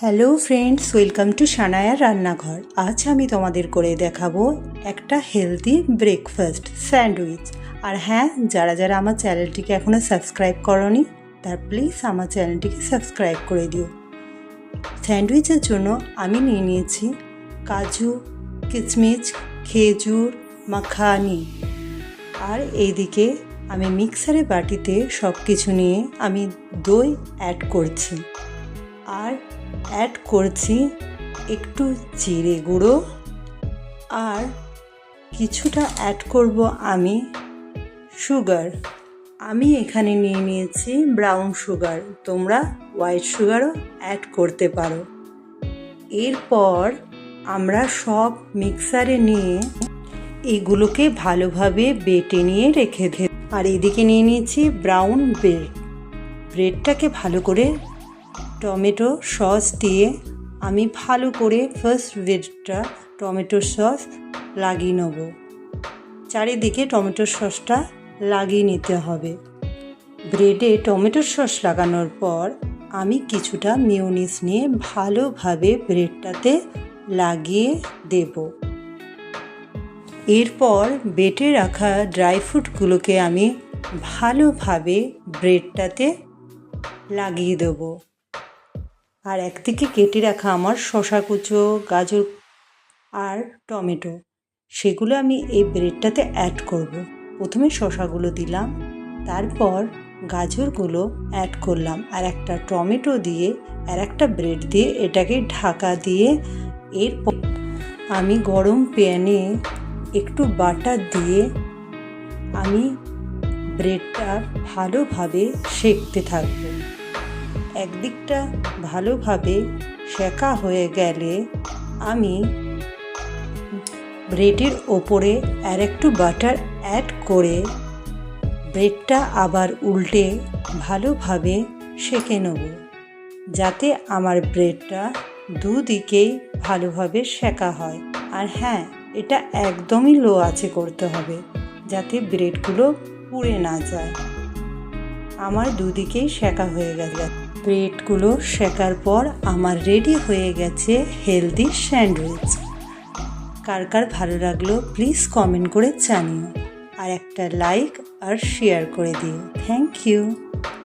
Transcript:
Hello friends, welcome to সানায়ার রান্নাঘর। আজ আমি তোমাদের করে দেখাবো একটা হেলদি ব্রেকফাস্ট স্যান্ডউইচ। আর হ্যাঁ, যারা যারা আমার চ্যানেলটিকে এখনও সাবস্ক্রাইব করোনি তার প্লিজ আমার চ্যানেলটিকে সাবস্ক্রাইব করে দিও। স্যান্ডউইচের জন্য আমি নিয়ে নিয়েছি কাজু, কিশমিশ, খেজুর, মাখানি। আর এইদিকে আমি মিক্সারে বাটিতে সব কিছু নিয়ে আমি দই অ্যাড করছি। আর অ্যাড করছি একটু জিরে গুঁড়ো, আর কিছুটা অ্যাড করব আমি সুগার। আমি এখানে নিয়ে নিয়েছি ব্রাউন সুগার, তোমরা হোয়াইট সুগারও অ্যাড করতে পারো। এরপর আমরা সব মিক্সারে নিয়ে এগুলোকে ভালোভাবে বেটে নিয়ে রেখে দেব। আর এদিকে নিয়ে নিয়েছি ব্রাউন ব্রেডটাকে ভালো করে টমেটো সস দিয়ে আমি ভালো করে ফার্স্ট ব্রেডটা টমেটো সস লাগিয়ে নেব। চারিদিকে টমেটো সসটা লাগিয়ে নিতে হবে। ব্রেডে টমেটো সস লাগানোর পর আমি কিছুটা মিউনিস নিয়ে ভালোভাবে ব্রেডটাতে লাগিয়ে দেব। এরপর বেটে রাখা ড্রাই ফ্রুটগুলোকে আমি ভালোভাবে ব্রেডটাতে লাগিয়ে দেবো। আর একদিকে কেটে রাখা আমার শসা কুচো, গাজর আর টমেটো, সেগুলো আমি এই ব্রেডটাতে অ্যাড করব। প্রথমে শসাগুলো দিলাম, তারপর গাজরগুলো অ্যাড করলাম, আর একটা টমেটো দিয়ে আর একটা ব্রেড দিয়ে এটাকে ঢাকা দিয়ে এরপর আমি গরম প্যানে একটু বাটার দিয়ে আমি ব্রেডটা ভালোভাবে সেঁকতে থাকবো। একদিকটা ভালোভাবে সেঁকা হয়ে গেলে আমি ব্রেডের ওপরে আর একটু বাটার অ্যাড করে ব্রেডটা আবার উল্টে ভালোভাবে সেঁকে নেব, যাতে আমার ব্রেডটা দুদিকেই ভালোভাবে সেঁকা হয়। আর হ্যাঁ, এটা একদমই লো আঁচে করতে হবে যাতে ব্রেডগুলো পুড়ে না যায়। আমার দুদিকেই সেঁকা হয়ে গেছে। ব্রেডগুলো সেঁকার পর আমার রেডি হয়ে গেছে হেলদি স্যান্ডউইচ। কার কার ভালো লাগলো প্লিজ কমেন্ট করে জানিও, আর একটা লাইক আর শেয়ার করে দিও। Thank you.